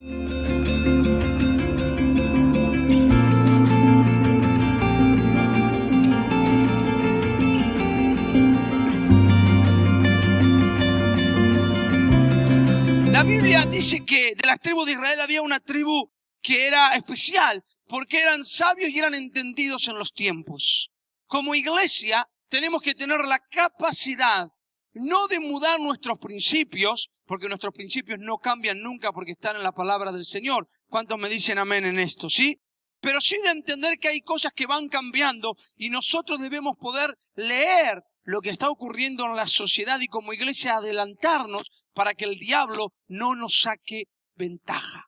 La Biblia dice que de las tribus de Israel había una tribu que era especial porque eran sabios y eran entendidos en los tiempos. Como iglesia tenemos que tener la capacidad no de mudar nuestros principios, porque nuestros principios no cambian nunca porque están en la palabra del Señor. ¿Cuántos me dicen amén en esto? ¿Sí? Pero sí de entender que hay cosas que van cambiando y nosotros debemos poder leer lo que está ocurriendo en la sociedad y como iglesia adelantarnos para que el diablo no nos saque ventaja.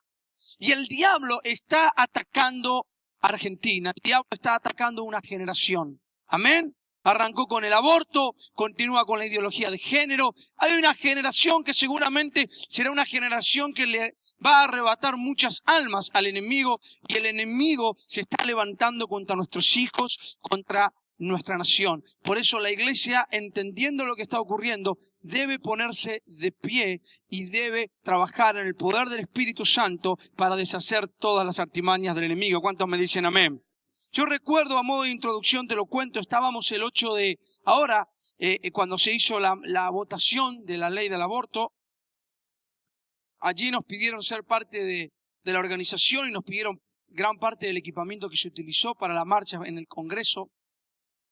Y el diablo está atacando a Argentina, el diablo está atacando una generación. Amén. Arrancó con el aborto, continúa con la ideología de género. Hay una generación que seguramente será una generación que le va a arrebatar muchas almas al enemigo y el enemigo se está levantando contra nuestros hijos, contra nuestra nación. Por eso la iglesia, entendiendo lo que está ocurriendo, debe ponerse de pie y debe trabajar en el poder del Espíritu Santo para deshacer todas las artimañas del enemigo. ¿Cuántos me dicen amén? Yo recuerdo, a modo de introducción, te lo cuento, estábamos el 8 de... Ahora, cuando se hizo la votación de la ley del aborto, allí nos pidieron ser parte de la organización y nos pidieron gran parte del equipamiento que se utilizó para la marcha en el Congreso.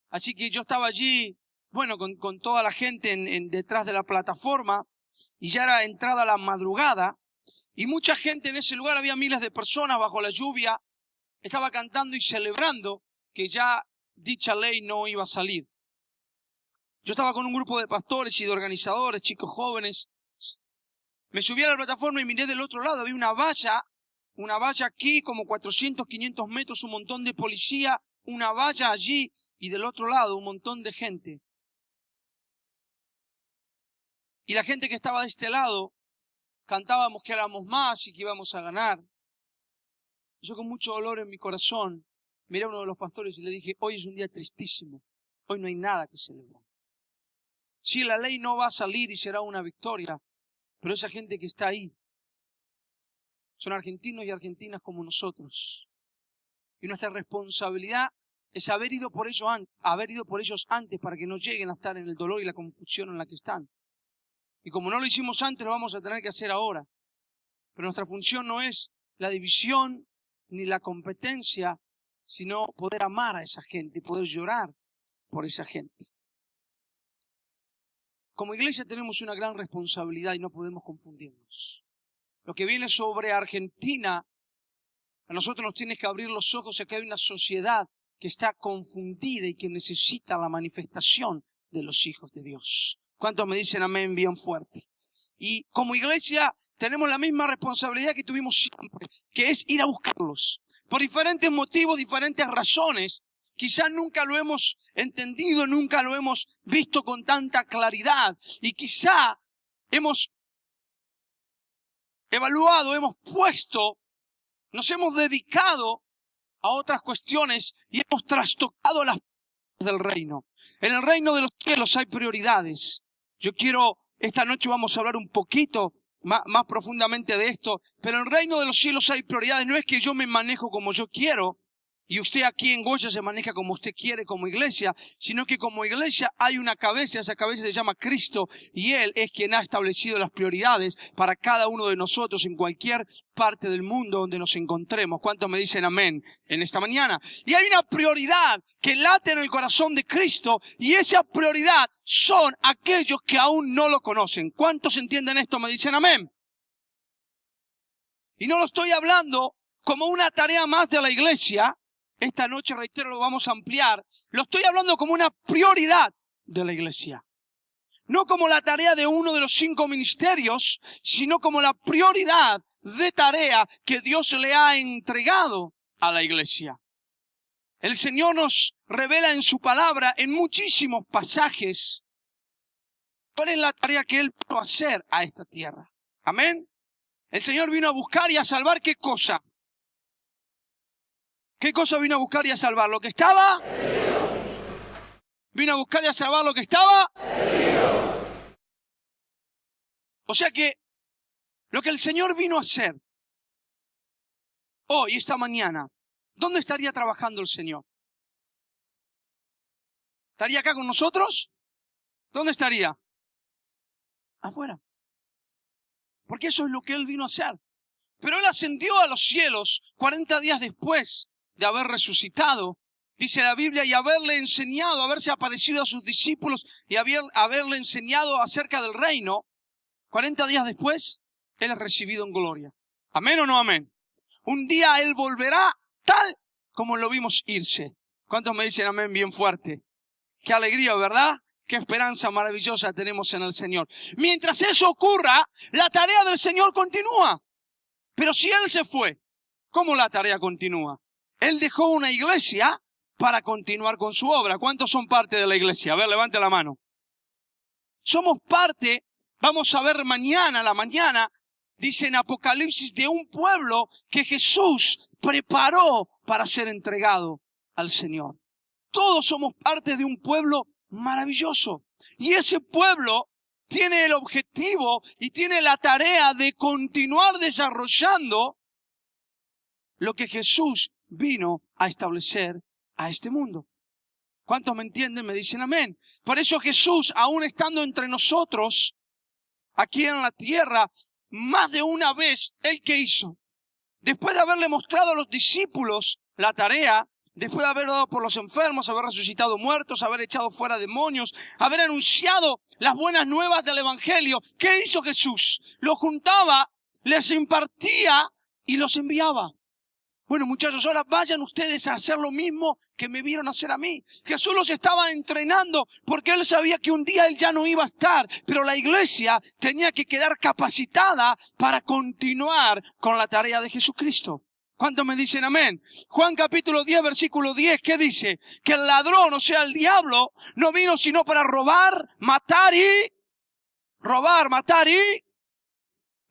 Así que yo estaba allí, bueno, con toda la gente detrás de la plataforma y ya era entrada la madrugada y mucha gente en ese lugar, había miles de personas bajo la lluvia, estaba cantando y celebrando que ya dicha ley no iba a salir. Yo estaba con un grupo de pastores y de organizadores, chicos jóvenes. Me subí a la plataforma y miré del otro lado, había una valla aquí, como 400, 500 metros, un montón de policía, una valla allí y del otro lado un montón de gente. Y la gente que estaba de este lado cantábamos que éramos más y que íbamos a ganar. Yo con mucho dolor en mi corazón miré a uno de los pastores y le dije, hoy es un día tristísimo, hoy no hay nada que celebrar. Sí, la ley no va a salir y será una victoria, pero esa gente que está ahí son argentinos y argentinas como nosotros. Y nuestra responsabilidad es haber ido por ellos antes para que no lleguen a estar en el dolor y la confusión en la que están. Y como no lo hicimos antes, lo vamos a tener que hacer ahora. Pero nuestra función no es la división ni la competencia, sino poder amar a esa gente y poder llorar por esa gente. Como iglesia tenemos una gran responsabilidad y no podemos confundirnos. Lo que viene sobre Argentina, a nosotros nos tiene que abrir los ojos a que hay una sociedad que está confundida y que necesita la manifestación de los hijos de Dios. ¿Cuántos me dicen amén bien fuerte? Y como iglesia tenemos la misma responsabilidad que tuvimos siempre, que es ir a buscarlos. Por diferentes motivos, diferentes razones. Quizás nunca lo hemos entendido, nunca lo hemos visto con tanta claridad. Y quizá hemos evaluado, nos hemos dedicado a otras cuestiones y hemos trastocado las del reino. En el reino de los cielos hay prioridades. Esta noche vamos a hablar un poquito más profundamente de esto, pero en el reino de los cielos hay prioridades. No es que yo me manejo como yo quiero y usted aquí en Goya se maneja como usted quiere como iglesia, sino que como iglesia hay una cabeza, esa cabeza se llama Cristo y Él es quien ha establecido las prioridades para cada uno de nosotros en cualquier parte del mundo donde nos encontremos. ¿Cuántos me dicen amén en esta mañana? Y hay una prioridad que late en el corazón de Cristo y esa prioridad son aquellos que aún no lo conocen. ¿Cuántos entienden esto? Me dicen amén. Y no lo estoy hablando como una tarea más de la iglesia. Esta noche, reitero, lo vamos a ampliar. Lo estoy hablando como una prioridad de la iglesia. No como la tarea de uno de los 5 ministerios, sino como la prioridad de tarea que Dios le ha entregado a la iglesia. El Señor nos revela en su palabra, en muchísimos pasajes, cuál es la tarea que Él vino a hacer a esta tierra. Amén. El Señor vino a buscar y a salvar ¿qué cosa? ¿Qué cosa vino a buscar y a salvar? ¿Lo que estaba? ¿Vino a buscar y a salvar lo que estaba? O sea que lo que el Señor vino a hacer hoy, esta mañana, ¿dónde estaría trabajando el Señor? ¿Estaría acá con nosotros? ¿Dónde estaría? Afuera. Porque eso es lo que Él vino a hacer. Pero Él ascendió a los cielos 40 días después de haber resucitado. Dice la Biblia, y haberle enseñado, haberse aparecido a sus discípulos y haberle enseñado acerca del reino. 40 días después, Él es recibido en gloria. ¿Amén o no amén? Un día Él volverá tal como lo vimos irse. ¿Cuántos me dicen amén bien fuerte? Qué alegría, ¿verdad? Qué esperanza maravillosa tenemos en el Señor. Mientras eso ocurra, la tarea del Señor continúa. Pero si Él se fue, ¿cómo la tarea continúa? Él dejó una iglesia para continuar con su obra. ¿Cuántos son parte de la iglesia? A ver, levante la mano. Somos parte, vamos a ver mañana, a la mañana, dice en Apocalipsis, de un pueblo que Jesús preparó para ser entregado al Señor. Todos somos parte de un pueblo maravilloso. Y ese pueblo tiene el objetivo y tiene la tarea de continuar desarrollando lo que Jesús vino a establecer a este mundo. ¿Cuántos me entienden? Me dicen amén. Por eso Jesús, aún estando entre nosotros, aquí en la tierra, más de una vez, ¿Él qué hizo? Después de haberle mostrado a los discípulos la tarea, después de haber dado por los enfermos, haber resucitado muertos, haber echado fuera demonios, haber anunciado las buenas nuevas del Evangelio, ¿qué hizo Jesús? Los juntaba, les impartía y los enviaba. Bueno, muchachos, ahora vayan ustedes a hacer lo mismo que me vieron hacer a mí. Jesús los estaba entrenando porque Él sabía que un día Él ya no iba a estar, pero la iglesia tenía que quedar capacitada para continuar con la tarea de Jesucristo. ¿Cuántos me dicen amén? Juan capítulo 10, versículo 10, ¿qué dice? Que el ladrón, o sea, el diablo, no vino sino para robar, matar y...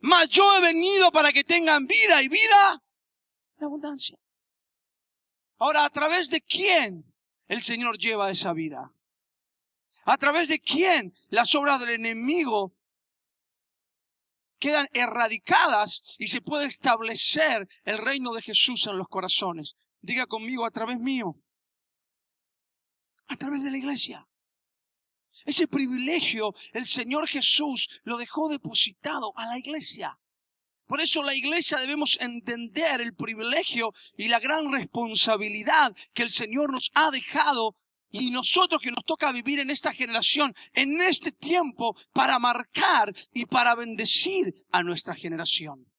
Mas yo he venido para que tengan vida y vida en abundancia. Ahora, ¿a través de quién el Señor lleva esa vida? ¿A través de quién las obras del enemigo quedan erradicadas y se puede establecer el reino de Jesús en los corazones? Diga conmigo, a través mío. A través de la iglesia. Ese privilegio el Señor Jesús lo dejó depositado a la iglesia. Por eso la iglesia debemos entender el privilegio y la gran responsabilidad que el Señor nos ha dejado y nosotros que nos toca vivir en esta generación, en este tiempo, para marcar y para bendecir a nuestra generación.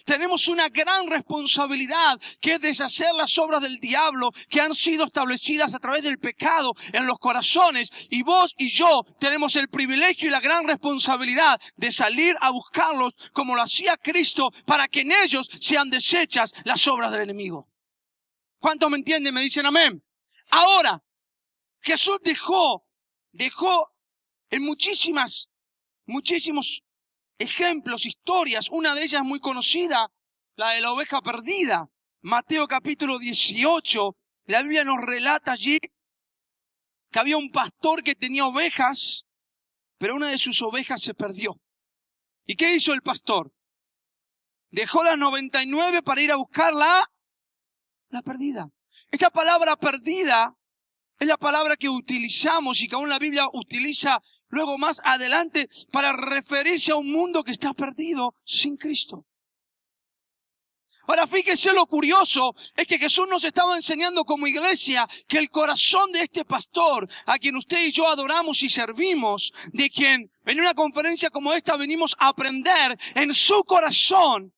Tenemos una gran responsabilidad que es deshacer las obras del diablo que han sido establecidas a través del pecado en los corazones. Y vos y yo tenemos el privilegio y la gran responsabilidad de salir a buscarlos como lo hacía Cristo para que en ellos sean deshechas las obras del enemigo. ¿Cuántos me entienden? Me dicen amén. Ahora, Jesús dejó en muchísimos ejemplos, historias. Una de ellas muy conocida, la de la oveja perdida. Mateo capítulo 18, la Biblia nos relata allí que había un pastor que tenía ovejas, pero una de sus ovejas se perdió. ¿Y qué hizo el pastor? Dejó las 99 para ir a buscar la perdida. Esta palabra perdida es la palabra que utilizamos y que aún la Biblia utiliza luego más adelante para referirse a un mundo que está perdido sin Cristo. Ahora fíjese, lo curioso es que Jesús nos estaba enseñando como iglesia que el corazón de este pastor, a quien usted y yo adoramos y servimos, de quien en una conferencia como esta venimos a aprender, en su corazón,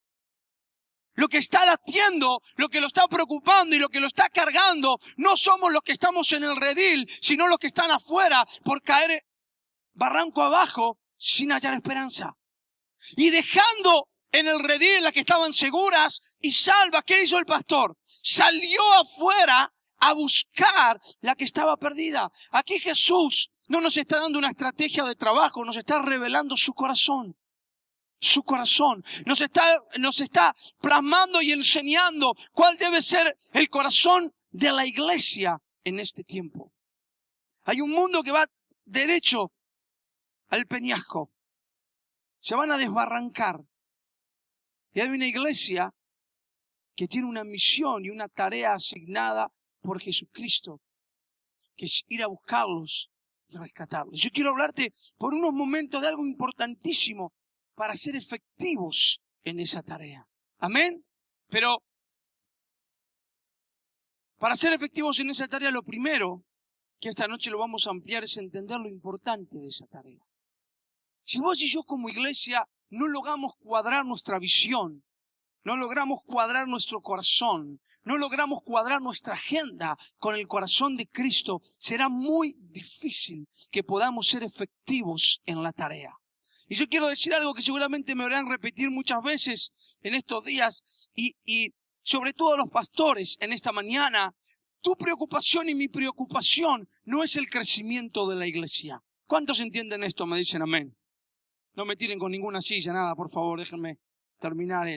lo que está latiendo, lo que lo está preocupando y lo que lo está cargando, no somos los que estamos en el redil, sino los que están afuera por caer barranco abajo sin hallar esperanza. Y dejando en el redil las que estaban seguras y salvas, ¿qué hizo el pastor? Salió afuera a buscar la que estaba perdida. Aquí Jesús no nos está dando una estrategia de trabajo, nos está revelando su corazón. Su corazón nos está plasmando y enseñando cuál debe ser el corazón de la iglesia en este tiempo. Hay un mundo que va derecho al peñasco. Se van a desbarrancar. Y hay una iglesia que tiene una misión y una tarea asignada por Jesucristo, que es ir a buscarlos y rescatarlos. Yo quiero hablarte por unos momentos de algo importantísimo para ser efectivos en esa tarea. Amén. Pero para ser efectivos en esa tarea, lo primero que esta noche lo vamos a ampliar es entender lo importante de esa tarea. Si vos y yo como iglesia no logramos cuadrar nuestra visión, no logramos cuadrar nuestro corazón, no logramos cuadrar nuestra agenda con el corazón de Cristo, será muy difícil que podamos ser efectivos en la tarea. Y yo quiero decir algo que seguramente me verán repetir muchas veces en estos días y sobre todo los pastores en esta mañana. Tu preocupación y mi preocupación no es el crecimiento de la iglesia. ¿Cuántos entienden esto? Me dicen amén. No me tiren con ninguna silla, nada, por favor, déjenme terminar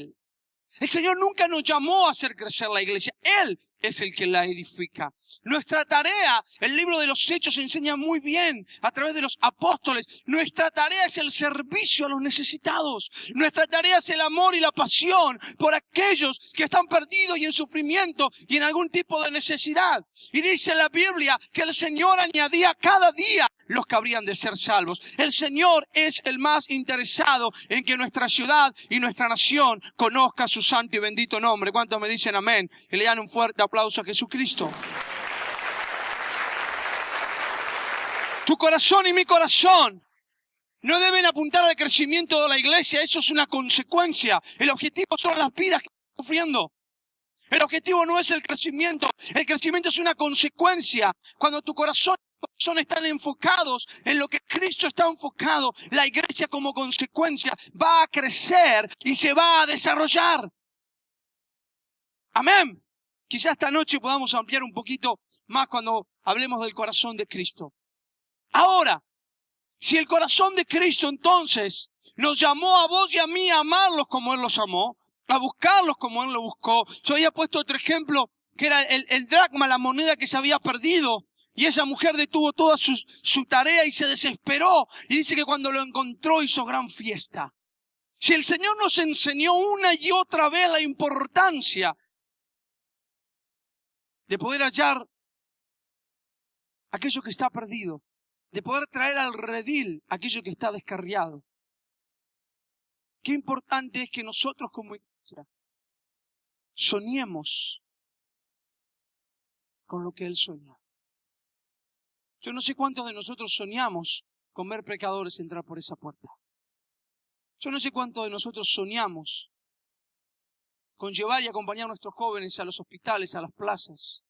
el Señor nunca nos llamó a hacer crecer la iglesia. Él es el que la edifica. Nuestra tarea, el libro de los Hechos enseña muy bien a través de los apóstoles, nuestra tarea es el servicio a los necesitados. Nuestra tarea es el amor y la pasión por aquellos que están perdidos y en sufrimiento y en algún tipo de necesidad. Y dice la Biblia que el Señor añadía cada día los que habrían de ser salvos. El Señor es el más interesado en que nuestra ciudad y nuestra nación conozca su santo y bendito nombre. ¿Cuántos me dicen amén? Y le dan un fuerte aplauso a Jesucristo. Tu corazón y mi corazón no deben apuntar al crecimiento de la iglesia. Eso es una consecuencia. El objetivo son las vidas que están sufriendo. El objetivo no es el crecimiento. El crecimiento es una consecuencia. Cuando tu corazón están enfocados en lo que Cristo está enfocado, la iglesia como consecuencia va a crecer y se va a desarrollar. Amén. Quizás esta noche podamos ampliar un poquito más cuando hablemos del corazón de Cristo. Ahora, si el corazón de Cristo entonces nos llamó a vos y a mí a amarlos como Él los amó, a buscarlos como Él los buscó. Yo había puesto otro ejemplo que era el dracma, la moneda que se había perdido. Y esa mujer detuvo toda su tarea y se desesperó. Y dice que cuando lo encontró hizo gran fiesta. Si el Señor nos enseñó una y otra vez la importancia de poder hallar aquello que está perdido, de poder traer al redil aquello que está descarriado. Qué importante es que nosotros como iglesia soñemos con lo que Él soñó. Yo no sé cuántos de nosotros soñamos con ver pecadores entrar por esa puerta. Yo no sé cuántos de nosotros soñamos con llevar y acompañar a nuestros jóvenes a los hospitales, a las plazas,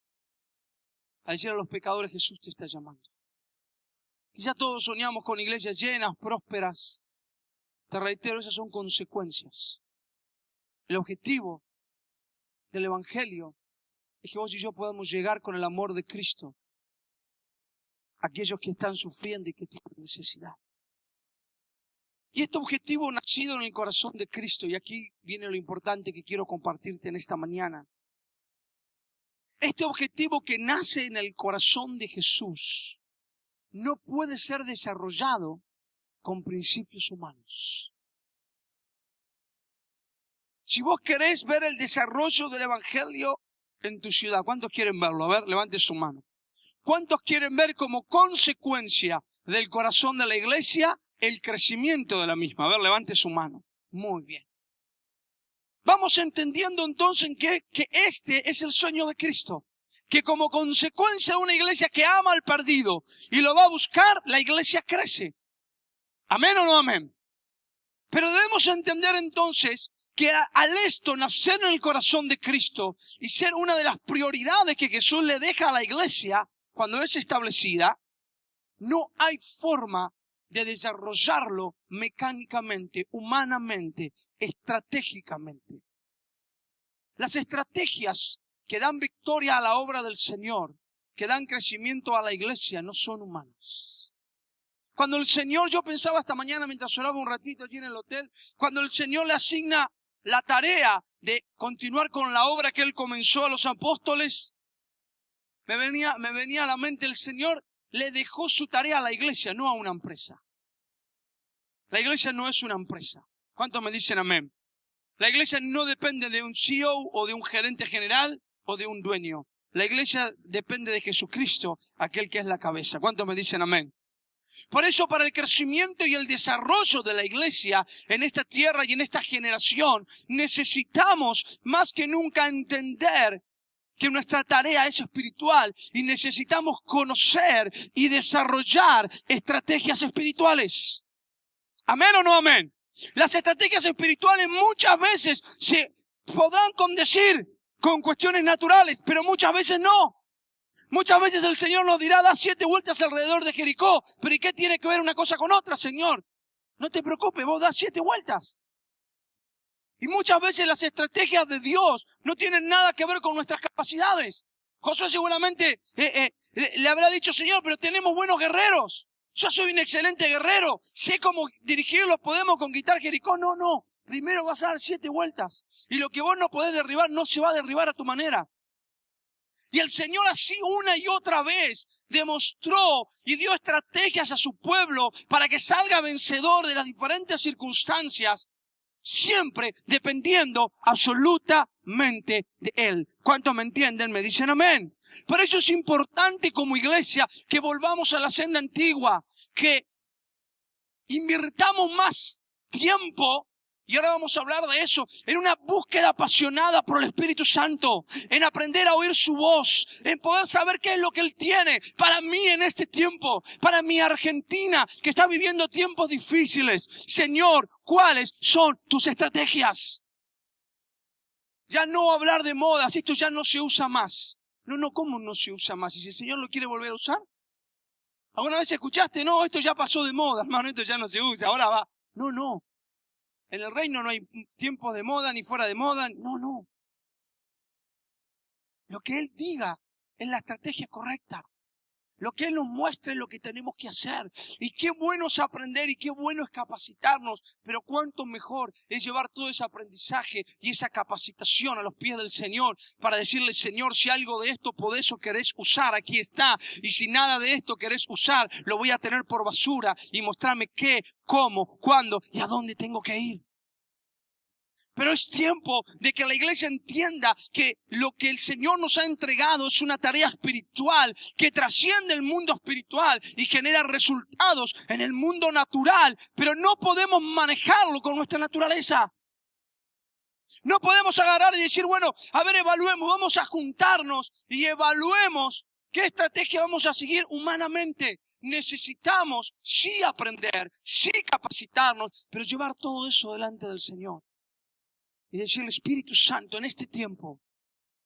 a decir a los pecadores: Jesús te está llamando. Quizá todos soñamos con iglesias llenas, prósperas. Te reitero, esas son consecuencias. El objetivo del Evangelio es que vos y yo podamos llegar con el amor de Cristo a aquellos que están sufriendo y que tienen necesidad. Y este objetivo nacido en el corazón de Cristo, y aquí viene lo importante que quiero compartirte en esta mañana. Este objetivo que nace en el corazón de Jesús no puede ser desarrollado con principios humanos. Si vos querés ver el desarrollo del Evangelio en tu ciudad, ¿cuántos quieren verlo? A ver, levante su mano. ¿Cuántos quieren ver como consecuencia del corazón de la iglesia el crecimiento de la misma? A ver, levante su mano. Muy bien. Vamos entendiendo entonces que este es el sueño de Cristo. Que como consecuencia de una iglesia que ama al perdido y lo va a buscar, la iglesia crece. ¿Amén o no amén? Pero debemos entender entonces que al esto nacer en el corazón de Cristo y ser una de las prioridades que Jesús le deja a la iglesia cuando es establecida, no hay forma de desarrollarlo mecánicamente, humanamente, estratégicamente. Las estrategias que dan victoria a la obra del Señor, que dan crecimiento a la iglesia, no son humanas. Cuando el Señor, yo pensaba esta mañana mientras oraba un ratito allí en el hotel, cuando el Señor le asigna la tarea de continuar con la obra que Él comenzó a los apóstoles, me venía a la mente, el Señor le dejó su tarea a la iglesia, no a una empresa. La iglesia no es una empresa. ¿Cuántos me dicen amén? La iglesia no depende de un CEO o de un gerente general o de un dueño. La iglesia depende de Jesucristo, aquel que es la cabeza. ¿Cuántos me dicen amén? Por eso, para el crecimiento y el desarrollo de la iglesia en esta tierra y en esta generación, necesitamos más que nunca entender que nuestra tarea es espiritual y necesitamos conocer y desarrollar estrategias espirituales. ¿Amén o no amén? Las estrategias espirituales muchas veces se podrán condecir con cuestiones naturales, pero muchas veces no. Muchas veces el Señor nos dirá, da 7 vueltas alrededor de Jericó. Pero ¿y qué tiene que ver una cosa con otra, Señor? No te preocupes, vos das 7 vueltas. Y muchas veces las estrategias de Dios no tienen nada que ver con nuestras capacidades. Josué seguramente le habrá dicho, Señor, pero tenemos buenos guerreros. Yo soy un excelente guerrero. Sé cómo dirigirlos, podemos conquistar Jericó. No. Primero vas a dar 7 vueltas. Y lo que vos no podés derribar no se va a derribar a tu manera. Y el Señor así una y otra vez demostró y dio estrategias a su pueblo para que salga vencedor de las diferentes circunstancias, siempre dependiendo absolutamente de Él. ¿Cuántos me entienden? Me dicen amén. Por eso es importante como iglesia que volvamos a la senda antigua, que invirtamos más tiempo. Y ahora vamos a hablar de eso, en una búsqueda apasionada por el Espíritu Santo, en aprender a oír su voz, en poder saber qué es lo que Él tiene para mí en este tiempo, para mi Argentina, que está viviendo tiempos difíciles. Señor, ¿cuáles son tus estrategias? Ya no hablar de modas, esto ya no se usa más. No, ¿cómo no se usa más? ¿Y si el Señor lo quiere volver a usar? ¿Alguna vez escuchaste? No, esto ya pasó de moda, hermano, esto ya no se usa, ahora va. No. En el reino no hay tiempos de moda ni fuera de moda. No. Lo que Él diga es la estrategia correcta. Lo que Él nos muestra es lo que tenemos que hacer. Y qué bueno es aprender y qué bueno es capacitarnos. Pero cuánto mejor es llevar todo ese aprendizaje y esa capacitación a los pies del Señor para decirle, Señor, si algo de esto podés o querés usar, aquí está. Y si nada de esto querés usar, lo voy a tener por basura y mostrarme qué, cómo, cuándo y a dónde tengo que ir. Pero es tiempo de que la iglesia entienda que lo que el Señor nos ha entregado es una tarea espiritual que trasciende el mundo espiritual y genera resultados en el mundo natural, pero no podemos manejarlo con nuestra naturaleza. No podemos agarrar y decir, bueno, a ver, evaluemos, vamos a juntarnos y evaluemos qué estrategia vamos a seguir humanamente. Necesitamos sí aprender, sí capacitarnos, pero llevar todo eso delante del Señor. Y decirle, Espíritu Santo, en este tiempo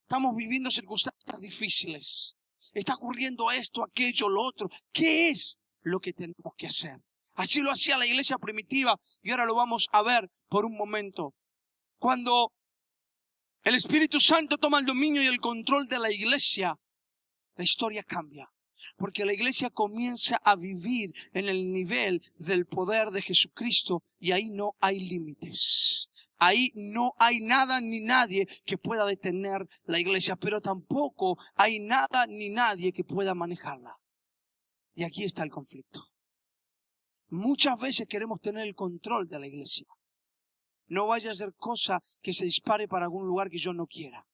estamos viviendo circunstancias difíciles. Está ocurriendo esto, aquello, lo otro. ¿Qué es lo que tenemos que hacer? Así lo hacía la iglesia primitiva y ahora lo vamos a ver por un momento. Cuando el Espíritu Santo toma el dominio y el control de la iglesia, la historia cambia. Porque la iglesia comienza a vivir en el nivel del poder de Jesucristo y ahí no hay límites. Ahí no hay nada ni nadie que pueda detener la iglesia, pero tampoco hay nada ni nadie que pueda manejarla. Y aquí está el conflicto. Muchas veces queremos tener el control de la iglesia. No vaya a ser cosa que se dispare para algún lugar que yo no quiera.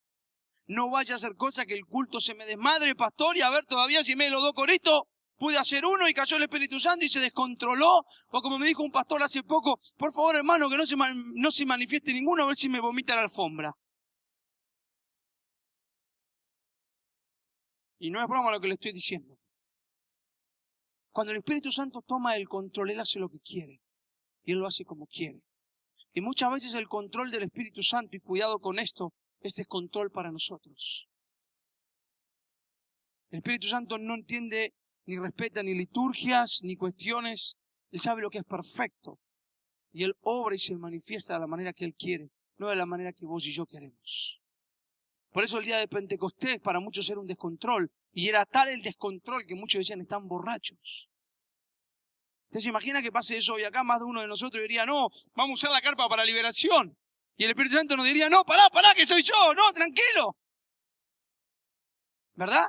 No vaya a ser cosa que el culto se me desmadre, pastor, y a ver todavía si me los 2 coritos pude hacer uno y cayó el Espíritu Santo y se descontroló. O como me dijo un pastor hace poco, por favor hermano, que no se manifieste ninguno, a ver si me vomita la alfombra. Y no es broma lo que le estoy diciendo. Cuando el Espíritu Santo toma el control, Él hace lo que quiere. Y Él lo hace como quiere. Y muchas veces el control del Espíritu Santo, y cuidado con esto, es descontrol para nosotros. El Espíritu Santo no entiende ni respeta ni liturgias, ni cuestiones. Él sabe lo que es perfecto. Y Él obra y se manifiesta de la manera que Él quiere, no de la manera que vos y yo queremos. Por eso el día de Pentecostés para muchos era un descontrol. Y era tal el descontrol que muchos decían, están borrachos. ¿Usted se imagina que pase eso hoy acá? Más de uno de nosotros diría, no, vamos a usar la carpa para liberación. Y el Espíritu Santo nos diría, no, pará, que soy yo, no, tranquilo. ¿Verdad?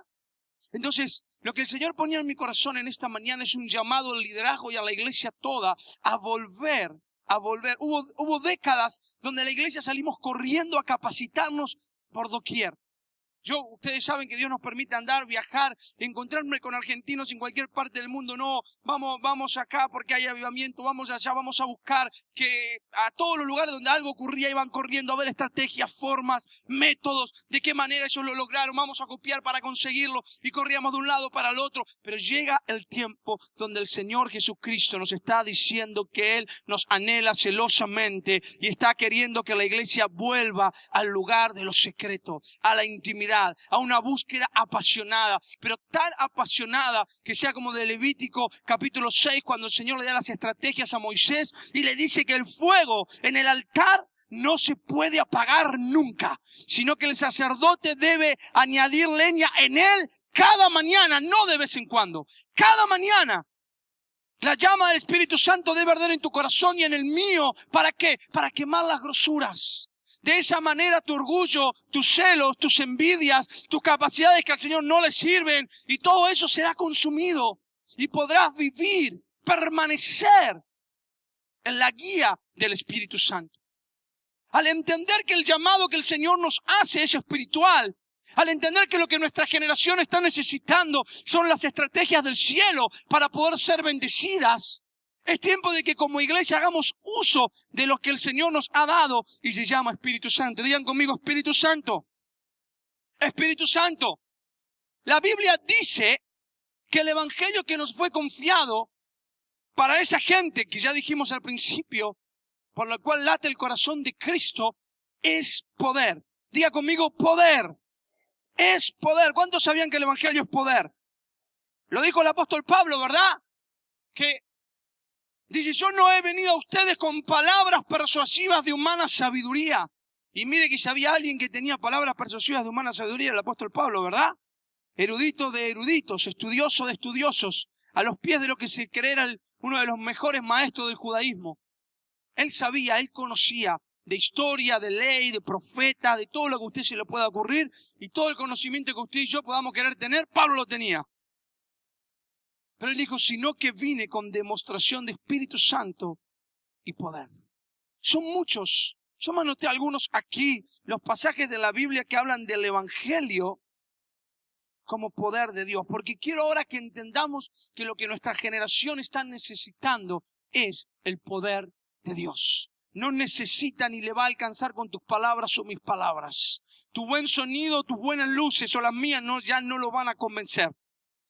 Entonces, lo que el Señor ponía en mi corazón en esta mañana es un llamado al liderazgo y a la iglesia toda a volver a volver. Hubo décadas donde la iglesia salimos corriendo a capacitarnos por doquier. Ustedes saben que Dios nos permite andar, viajar, encontrarme con argentinos en cualquier parte del mundo. No, vamos acá porque hay avivamiento, vamos allá, vamos a buscar que a todos los lugares donde algo ocurría iban corriendo a ver estrategias, formas, métodos, de qué manera ellos lo lograron, vamos a copiar para conseguirlo y corríamos de un lado para el otro. Pero llega el tiempo donde el Señor Jesucristo nos está diciendo que Él nos anhela celosamente y está queriendo que la iglesia vuelva al lugar de lo secreto, a la intimidad, a una búsqueda apasionada, pero tan apasionada que sea como de Levítico capítulo 6, cuando el Señor le da las estrategias a Moisés y le dice que el fuego en el altar no se puede apagar nunca, sino que el sacerdote debe añadir leña en él cada mañana, no de vez en cuando, cada mañana. La llama del Espíritu Santo debe arder en tu corazón y en el mío. ¿Para qué? Para quemar las grosuras. De esa manera tu orgullo, tus celos, tus envidias, tus capacidades que al Señor no le sirven, y todo eso será consumido y podrás vivir, permanecer en la guía del Espíritu Santo. Al entender que el llamado que el Señor nos hace es espiritual, al entender que lo que nuestra generación está necesitando son las estrategias del cielo para poder ser bendecidas, es tiempo de que como iglesia hagamos uso de lo que el Señor nos ha dado y se llama Espíritu Santo. Digan conmigo, Espíritu Santo. Espíritu Santo. La Biblia dice que el evangelio que nos fue confiado para esa gente que ya dijimos al principio, por la cual late el corazón de Cristo, es poder. Diga conmigo, poder. Es poder. ¿Cuántos sabían que el evangelio es poder? Lo dijo el apóstol Pablo, ¿verdad? Que dice, yo no he venido a ustedes con palabras persuasivas de humana sabiduría. Y mire que si había alguien que tenía palabras persuasivas de humana sabiduría, era el apóstol Pablo, ¿verdad? Erudito de eruditos, estudioso de estudiosos, a los pies de lo que se cree era uno de los mejores maestros del judaísmo. Él sabía, él conocía de historia, de ley, de profeta, de todo lo que a usted se le pueda ocurrir, y todo el conocimiento que usted y yo podamos querer tener, Pablo lo tenía. Pero él dijo, sino que vine con demostración de Espíritu Santo y poder. Son muchos. Yo me anoté algunos aquí, los pasajes de la Biblia que hablan del evangelio como poder de Dios. Porque quiero ahora que entendamos que lo que nuestra generación está necesitando es el poder de Dios. No necesita ni le va a alcanzar con tus palabras o mis palabras. Tu buen sonido, tus buenas luces o las mías ya no lo van a convencer.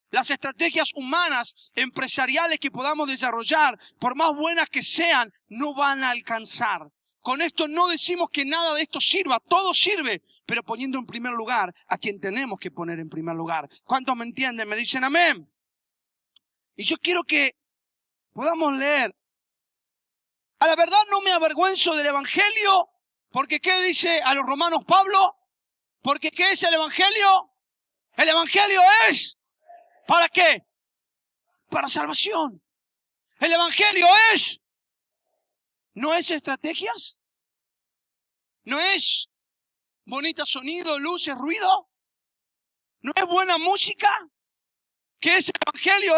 Las estrategias humanas, empresariales que podamos desarrollar, por más buenas que sean, no van a alcanzar. Con esto no decimos que nada de esto sirva, todo sirve, pero poniendo en primer lugar a quien tenemos que poner en primer lugar. ¿Cuántos me entienden? Me dicen amén. Y yo quiero que podamos leer. A la verdad no me avergüenzo del evangelio, porque ¿qué dice a los romanos Pablo? Porque ¿qué es el evangelio? El evangelio es... ¿Para qué? Para salvación. El evangelio es... ¿No es estrategias? ¿No es bonito sonido, luces, ruido? ¿No es buena música? ¿Qué es el evangelio?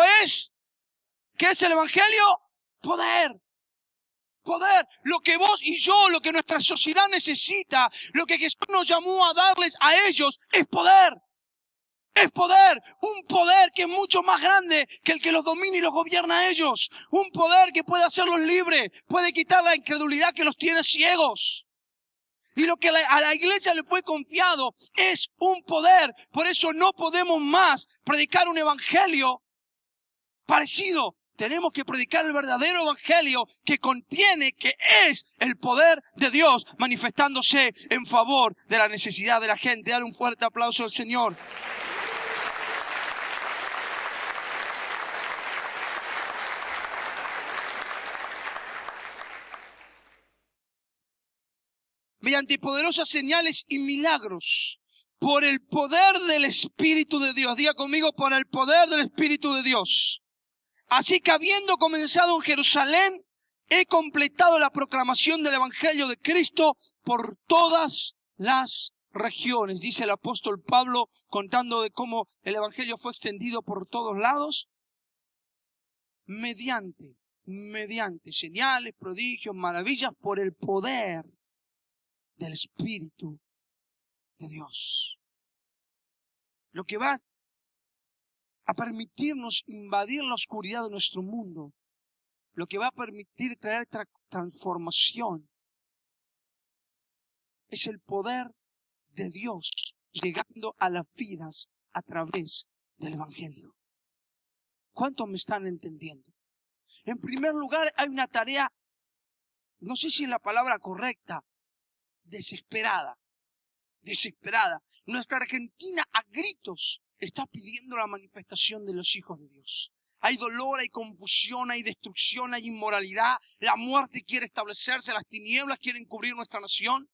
¿Qué es el evangelio? Poder. Poder. Lo que vos y yo, lo que nuestra sociedad necesita, lo que Jesús nos llamó a darles a ellos, es poder. Es poder, un poder que es mucho más grande que el que los domina y los gobierna a ellos. Un poder que puede hacerlos libres, puede quitar la incredulidad que los tiene ciegos. Y lo que a la iglesia le fue confiado es un poder. Por eso no podemos más predicar un evangelio parecido. Tenemos que predicar el verdadero evangelio que contiene, que es el poder de Dios manifestándose en favor de la necesidad de la gente. Dale un fuerte aplauso al Señor. Mediante poderosas señales y milagros, por el poder del Espíritu de Dios. Diga conmigo, por el poder del Espíritu de Dios. Así que habiendo comenzado en Jerusalén, he completado la proclamación del Evangelio de Cristo por todas las regiones. Dice el apóstol Pablo, contando de cómo el Evangelio fue extendido por todos lados, mediante mediante señales, prodigios, maravillas, por el poder del Espíritu de Dios. Lo que va a permitirnos invadir la oscuridad de nuestro mundo, lo que va a permitir traer transformación, es el poder de Dios llegando a las vidas a través del Evangelio. ¿Cuántos me están entendiendo? En primer lugar, hay una tarea, no sé si es la palabra correcta, desesperada. Nuestra Argentina a gritos está pidiendo la manifestación de los hijos de Dios. Hay dolor, hay confusión, hay destrucción, hay inmoralidad. La muerte quiere establecerse, las tinieblas quieren cubrir nuestra nación.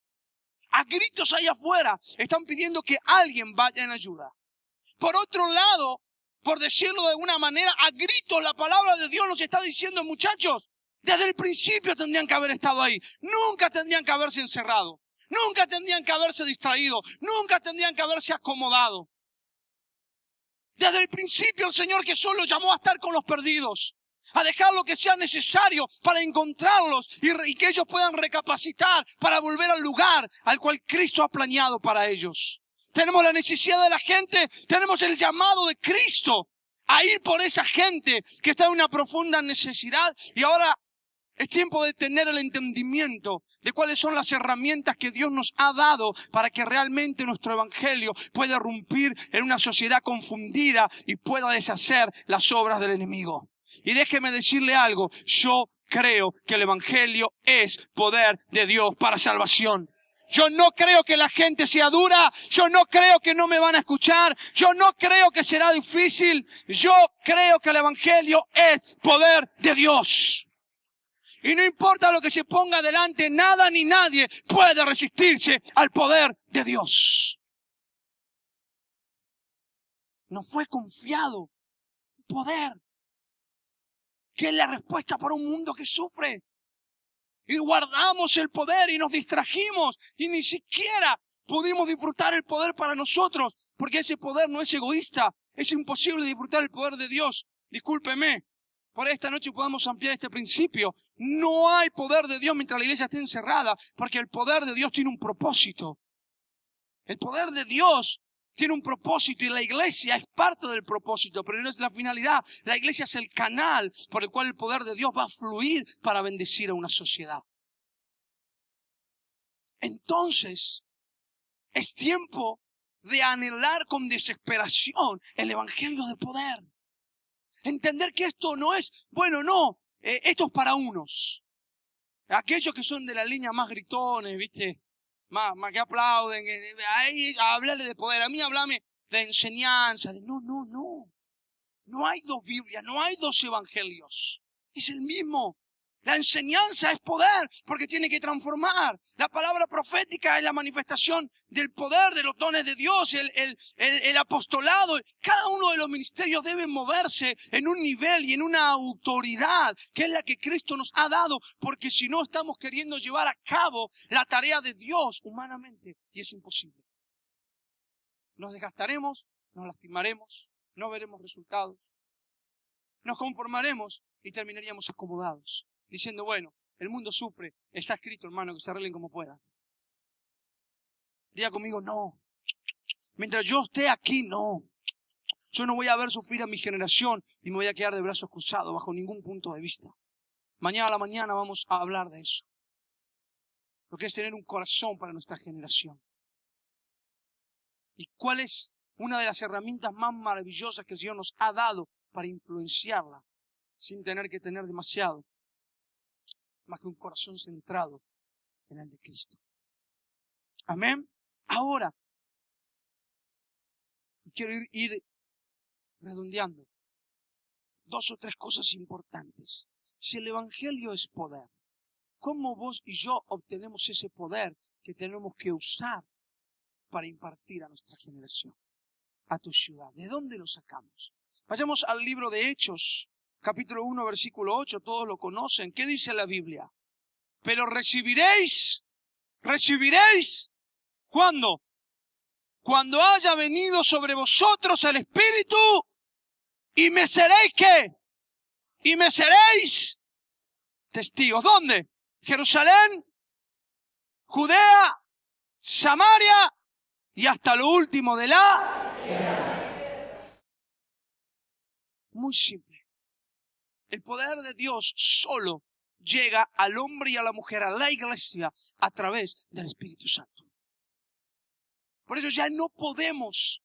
A gritos allá afuera están pidiendo que alguien vaya en ayuda. Por otro lado, por decirlo de alguna manera, a gritos la palabra de Dios nos está diciendo, muchachos, desde el principio tendrían que haber estado ahí. Nunca tendrían que haberse encerrado. Nunca tendrían que haberse distraído. Nunca tendrían que haberse acomodado. Desde el principio el Señor Jesús los llamó a estar con los perdidos, a dejar lo que sea necesario para encontrarlos y que ellos puedan recapacitar para volver al lugar al cual Cristo ha planeado para ellos. Tenemos la necesidad de la gente, tenemos el llamado de Cristo a ir por esa gente que está en una profunda necesidad. Y ahora es tiempo de tener el entendimiento de cuáles son las herramientas que Dios nos ha dado para que realmente nuestro evangelio pueda irrumpir en una sociedad confundida y pueda deshacer las obras del enemigo. Y déjeme decirle algo, yo creo que el evangelio es poder de Dios para salvación. Yo no creo que la gente sea dura, yo no creo que no me van a escuchar, yo no creo que será difícil, yo creo que el evangelio es poder de Dios. Y no importa lo que se ponga adelante, nada ni nadie puede resistirse al poder de Dios. Nos fue confiado poder, que es la respuesta para un mundo que sufre. Y guardamos el poder y nos distrajimos y ni siquiera pudimos disfrutar el poder para nosotros, porque ese poder no es egoísta. Es imposible disfrutar el poder de Dios. Discúlpeme. Por esta noche podamos ampliar este principio. No hay poder de Dios mientras la iglesia esté encerrada, porque el poder de Dios tiene un propósito. El poder de Dios tiene un propósito y la iglesia es parte del propósito, pero no es la finalidad. La iglesia es el canal por el cual el poder de Dios va a fluir para bendecir a una sociedad. Entonces, es tiempo de anhelar con desesperación el evangelio de poder. Entender que esto no es, esto es para unos. Aquellos que son de la línea más gritones, ¿viste? Más que aplauden. Ahí hablarle de poder. A mí háblame de enseñanza. No. No hay dos Biblias, no hay dos evangelios. Es el mismo. La enseñanza es poder porque tiene que transformar. La palabra profética es la manifestación del poder, de los dones de Dios, el apostolado. Cada uno de los ministerios debe moverse en un nivel y en una autoridad que es la que Cristo nos ha dado, porque si no estamos queriendo llevar a cabo la tarea de Dios humanamente y es imposible. Nos desgastaremos, nos lastimaremos, no veremos resultados, nos conformaremos y terminaríamos acomodados. Diciendo, el mundo sufre, está escrito, hermano, que se arreglen como puedan. Diga conmigo, no. Mientras yo esté aquí, no. Yo no voy a ver sufrir a mi generación y me voy a quedar de brazos cruzados bajo ningún punto de vista. Mañana a la mañana vamos a hablar de eso. Lo que es tener un corazón para nuestra generación. ¿Y cuál es una de las herramientas más maravillosas que el Señor nos ha dado para influenciarla sin tener que tener demasiado? Más que un corazón centrado en el de Cristo. Amén. Ahora, quiero ir redondeando. 2 o 3 cosas importantes. Si el evangelio es poder, ¿cómo vos y yo obtenemos ese poder que tenemos que usar para impartir a nuestra generación, a tu ciudad? ¿De dónde lo sacamos? Vayamos al libro de Hechos. Capítulo 1, versículo 8, todos lo conocen. ¿Qué dice la Biblia? Pero recibiréis, ¿cuándo? Cuando haya venido sobre vosotros el Espíritu, y me seréis, ¿qué? Y me seréis testigos. ¿Dónde? Jerusalén, Judea, Samaria y hasta lo último de la tierra. Muy simple. El poder de Dios solo llega al hombre y a la mujer, a la iglesia, a través del Espíritu Santo. Por eso ya no podemos.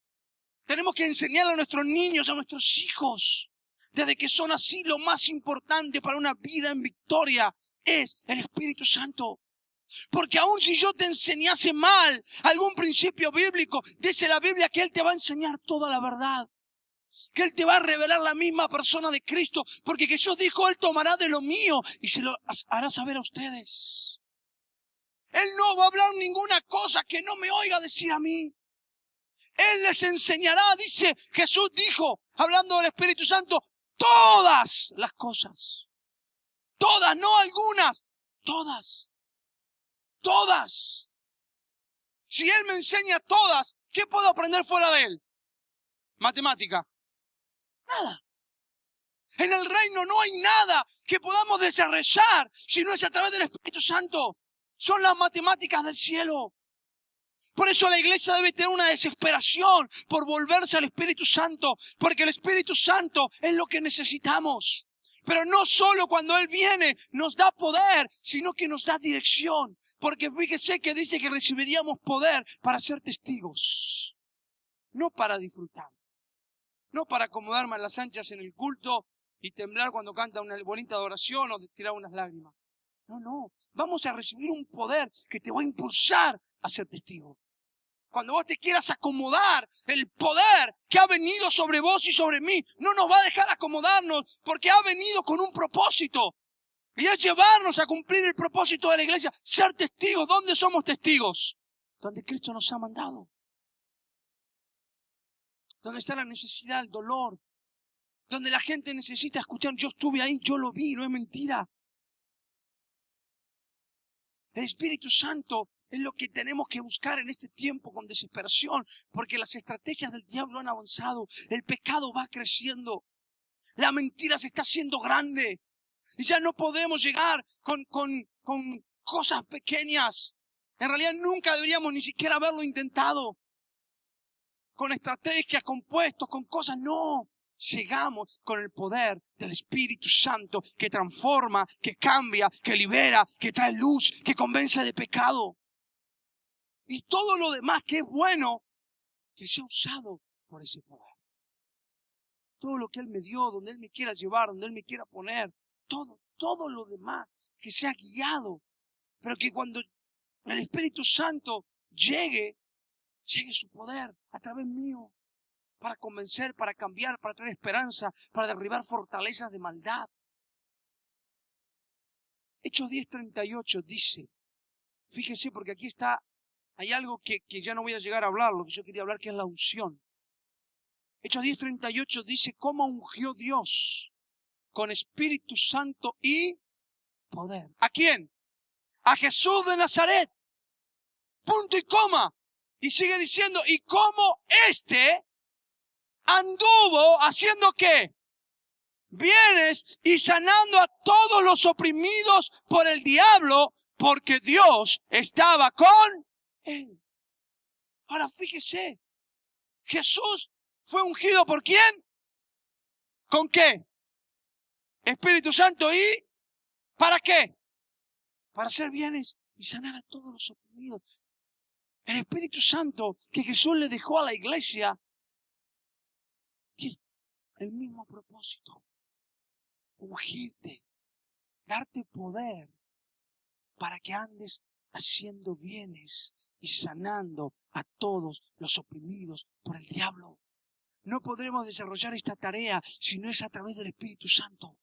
Tenemos que enseñarle a nuestros niños, a nuestros hijos, desde que son así, lo más importante para una vida en victoria es el Espíritu Santo. Porque aun si yo te enseñase mal algún principio bíblico, dice la Biblia que Él te va a enseñar toda la verdad. Que Él te va a revelar la misma persona de Cristo. Porque Jesús dijo, Él tomará de lo mío y se lo hará saber a ustedes. Él no va a hablar ninguna cosa que no me oiga decir a mí. Él les enseñará, dice, Jesús dijo, hablando del Espíritu Santo, todas las cosas. Todas, no algunas, todas. Todas. Si Él me enseña todas, ¿qué puedo aprender fuera de Él? Matemática. Nada. En el reino no hay nada que podamos desarrollar si no es a través del Espíritu Santo. Son las matemáticas del cielo. Por eso la iglesia debe tener una desesperación por volverse al Espíritu Santo, porque el Espíritu Santo es lo que necesitamos. Pero no solo cuando Él viene nos da poder, sino que nos da dirección. Porque fíjese que dice que recibiríamos poder para ser testigos. No para disfrutar. No para acomodarme a las anchas en el culto y temblar cuando canta una bonita adoración o tirar unas lágrimas. No. Vamos a recibir un poder que te va a impulsar a ser testigo. Cuando vos te quieras acomodar, el poder que ha venido sobre vos y sobre mí no nos va a dejar acomodarnos porque ha venido con un propósito. Y es llevarnos a cumplir el propósito de la iglesia, ser testigos. ¿Dónde somos testigos? Donde Cristo nos ha mandado. Donde está la necesidad, el dolor. Donde la gente necesita escuchar. Yo estuve ahí, yo lo vi, no es mentira. El Espíritu Santo es lo que tenemos que buscar en este tiempo con desesperación, porque las estrategias del diablo han avanzado, el pecado va creciendo, la mentira se está haciendo grande, y ya no podemos llegar con cosas pequeñas. En realidad nunca deberíamos ni siquiera haberlo intentado, con estrategias, con puestos, con cosas, no. Llegamos con el poder del Espíritu Santo que transforma, que cambia, que libera, que trae luz, que convence de pecado. Y todo lo demás que es bueno, que sea usado por ese poder. Todo lo que Él me dio, donde Él me quiera llevar, donde Él me quiera poner, todo lo demás, que sea guiado. Pero que cuando el Espíritu Santo llegue su poder a través mío. Para convencer, para cambiar, para traer esperanza, para derribar fortalezas de maldad. Hechos 10:38 dice, fíjese porque aquí está, hay algo que ya no voy a llegar a hablar, lo que yo quería hablar que es la unción. Hechos 10:38 dice, ¿cómo ungió Dios con Espíritu Santo y poder? ¿A quién? A Jesús de Nazaret. Punto y coma. Y sigue diciendo, y cómo anduvo haciendo ¿qué? Bienes y sanando a todos los oprimidos por el diablo, porque Dios estaba con él. Ahora fíjese, Jesús fue ungido ¿por quién? ¿Con qué? Espíritu Santo y ¿para qué? Para hacer bienes y sanar a todos los oprimidos. El Espíritu Santo que Jesús le dejó a la iglesia tiene el mismo propósito. Ungirte, darte poder para que andes haciendo bienes y sanando a todos los oprimidos por el diablo. No podremos desarrollar esta tarea si no es a través del Espíritu Santo.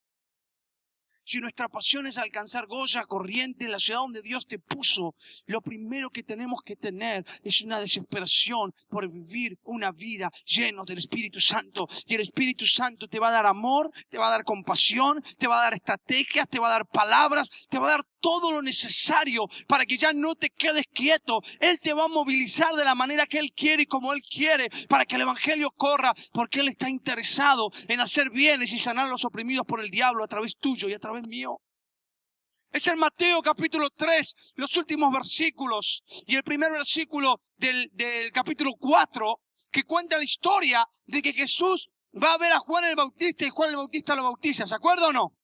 Si nuestra pasión es alcanzar Goya, Corrientes, la ciudad donde Dios te puso, lo primero que tenemos que tener es una desesperación por vivir una vida llena del Espíritu Santo. Y el Espíritu Santo te va a dar amor, te va a dar compasión, te va a dar estrategias, te va a dar palabras, te va a dar todo lo necesario para que ya no te quedes quieto. Él te va a movilizar de la manera que Él quiere y como Él quiere para que el Evangelio corra, porque Él está interesado en hacer bienes y sanar a los oprimidos por el diablo a través tuyo y a través mío. Es en Mateo capítulo 3, los últimos versículos y el primer versículo del capítulo 4, que cuenta la historia de que Jesús va a ver a Juan el Bautista y Juan el Bautista lo bautiza. ¿Se acuerda o no?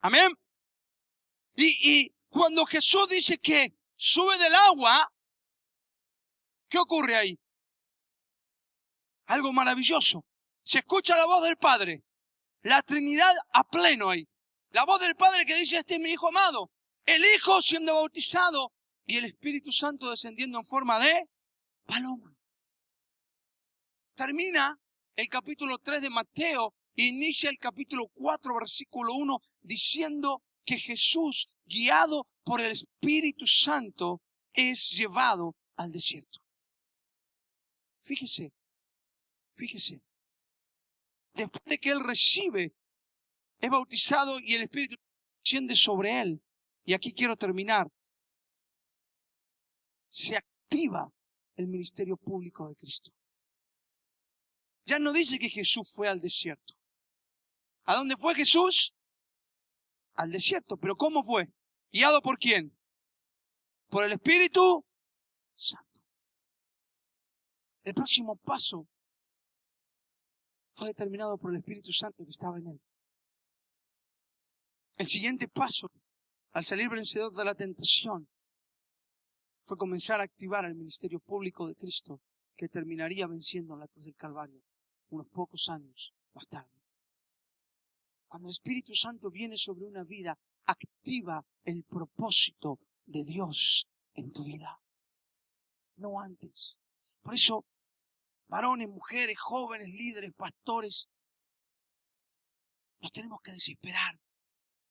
Amén. Y cuando Jesús dice que sube del agua, ¿qué ocurre ahí? Algo maravilloso. Se escucha la voz del Padre. La Trinidad a pleno ahí. La voz del Padre que dice, este es mi Hijo amado. El Hijo siendo bautizado y el Espíritu Santo descendiendo en forma de paloma. Termina el capítulo 3 de Mateo e inicia el capítulo 4, versículo 1, diciendo que Jesús, guiado por el Espíritu Santo, es llevado al desierto. Fíjese. Después de que Él recibe, es bautizado y el Espíritu desciende sobre Él. Y aquí quiero terminar. Se activa el ministerio público de Cristo. Ya no dice que Jesús fue al desierto. ¿A dónde fue Jesús? Al desierto. ¿Pero cómo fue? ¿Guiado por quién? Por el Espíritu Santo. El próximo paso fue determinado por el Espíritu Santo que estaba en él. El siguiente paso, al salir vencedor de la tentación, fue comenzar a activar el ministerio público de Cristo, que terminaría venciendo en la cruz del Calvario unos pocos años más tarde. Cuando el Espíritu Santo viene sobre una vida, activa el propósito de Dios en tu vida, no antes. Por eso, varones, mujeres, jóvenes, líderes, pastores, nos tenemos que desesperar.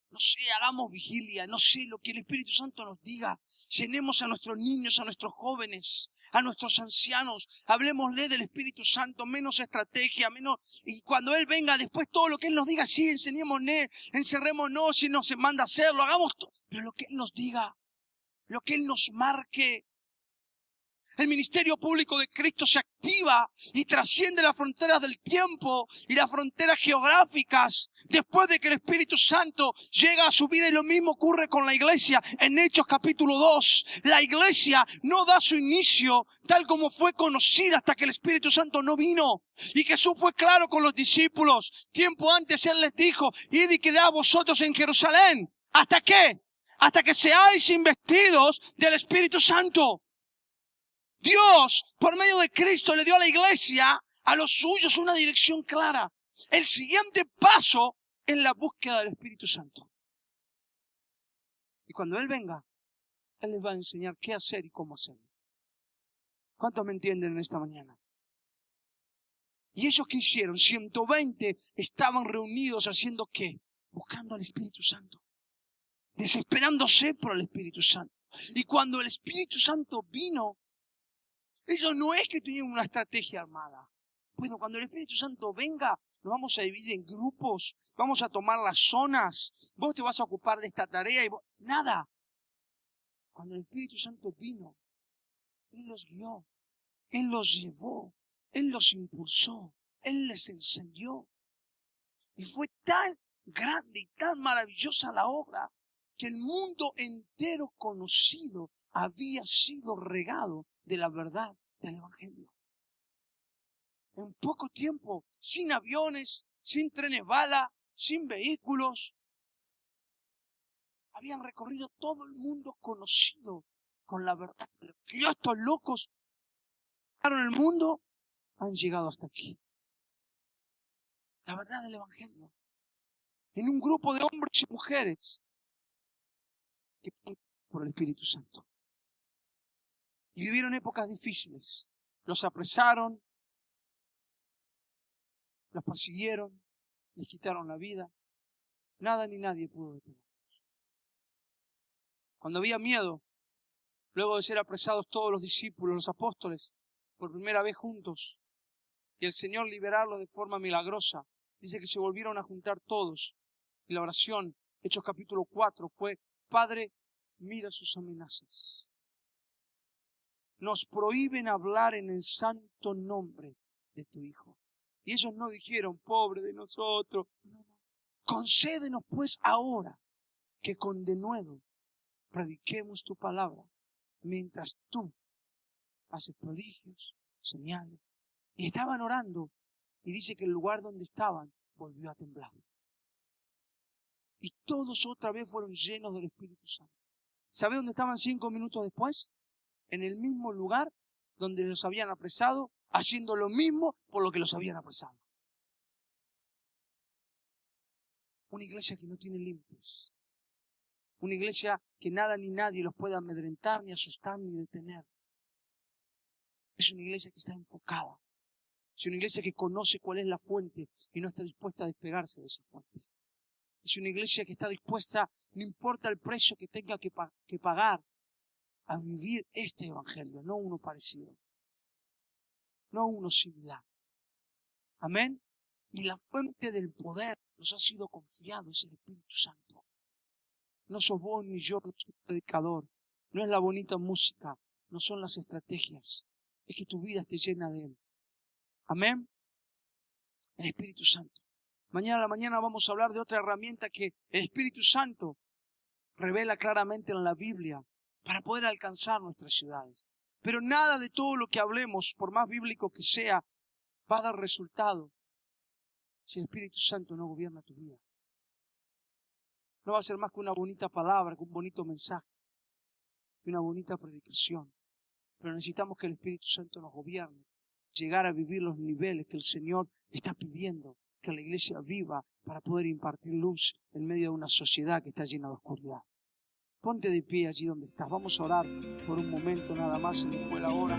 No sé, hagamos vigilia, no sé lo que el Espíritu Santo nos diga. Llenemos a nuestros niños, a nuestros jóvenes, a nuestros ancianos. Hablemosle del Espíritu Santo, menos estrategia, menos... Y cuando Él venga, después todo lo que Él nos diga, sí, enseñémosle, encerrémonos si nos manda a hacerlo, hagamos todo. Pero lo que Él nos diga, lo que Él nos marque. El ministerio público de Cristo se activa y trasciende las fronteras del tiempo y las fronteras geográficas después de que el Espíritu Santo llega a su vida, y lo mismo ocurre con la iglesia. En Hechos capítulo 2, la iglesia no da su inicio tal como fue conocida hasta que el Espíritu Santo no vino. Y Jesús fue claro con los discípulos. Tiempo antes Él les dijo, id y quedad vosotros en Jerusalén. ¿Hasta qué? Hasta que seáis investidos del Espíritu Santo. Dios, por medio de Cristo, le dio a la iglesia, a los suyos, una dirección clara. El siguiente paso es la búsqueda del Espíritu Santo. Y cuando Él venga, Él les va a enseñar qué hacer y cómo hacerlo. ¿Cuántos me entienden en esta mañana? ¿Y ellos qué hicieron? 120 estaban reunidos haciendo ¿qué? Buscando al Espíritu Santo. Desesperándose por el Espíritu Santo. Y cuando el Espíritu Santo vino, ellos no es que tenían una estrategia armada. Bueno, cuando el Espíritu Santo venga, nos vamos a dividir en grupos, vamos a tomar las zonas, vos te vas a ocupar de esta tarea y vos... Nada. Cuando el Espíritu Santo vino, Él los guió, Él los llevó, Él los impulsó, Él les enseñó. Y fue tan grande y tan maravillosa la obra que el mundo entero conocido había sido regado de la verdad del Evangelio. En poco tiempo, sin aviones, sin trenes bala, sin vehículos, habían recorrido todo el mundo conocido con la verdad. Que estos locos en el mundo han llegado hasta aquí. La verdad del Evangelio. En un grupo de hombres y mujeres que por el Espíritu Santo. Y vivieron épocas difíciles. Los apresaron, los persiguieron, les quitaron la vida. Nada ni nadie pudo detenerlos. Cuando había miedo, luego de ser apresados todos los discípulos, los apóstoles, por primera vez juntos, y el Señor liberarlos de forma milagrosa, dice que se volvieron a juntar todos. Y la oración, Hechos capítulo 4, fue: Padre, mira sus amenazas. Nos prohíben hablar en el santo nombre de tu Hijo. Y ellos no dijeron, pobre de nosotros. No. Concédenos pues ahora que con denuedo prediquemos tu palabra mientras tú haces prodigios, señales. Y estaban orando y dice que el lugar donde estaban volvió a temblar. Y todos otra vez fueron llenos del Espíritu Santo. ¿Sabe dónde estaban 5 minutos después? En el mismo lugar donde los habían apresado, haciendo lo mismo por lo que los habían apresado. Una iglesia que no tiene límites. Una iglesia que nada ni nadie los pueda amedrentar, ni asustar, ni detener. Es una iglesia que está enfocada. Es una iglesia que conoce cuál es la fuente y no está dispuesta a despegarse de esa fuente. Es una iglesia que está dispuesta, no importa el precio que tenga que pagar, a vivir este evangelio, no uno parecido, no uno similar. Amén. Y la fuente del poder nos ha sido confiado, es el Espíritu Santo. No sos vos ni yo, no soy predicador, no es la bonita música, no son las estrategias, es que tu vida esté llena de Él. Amén. El Espíritu Santo. Mañana a la mañana vamos a hablar de otra herramienta que el Espíritu Santo revela claramente en la Biblia para poder alcanzar nuestras ciudades. Pero nada de todo lo que hablemos, por más bíblico que sea, va a dar resultado si el Espíritu Santo no gobierna tu vida. No va a ser más que una bonita palabra, que un bonito mensaje, que una bonita predicación. Pero necesitamos que el Espíritu Santo nos gobierne, llegar a vivir los niveles que el Señor está pidiendo que la iglesia viva para poder impartir luz en medio de una sociedad que está llena de oscuridad. Ponte de pie allí donde estás. Vamos a orar por un momento nada más, se me fue la hora.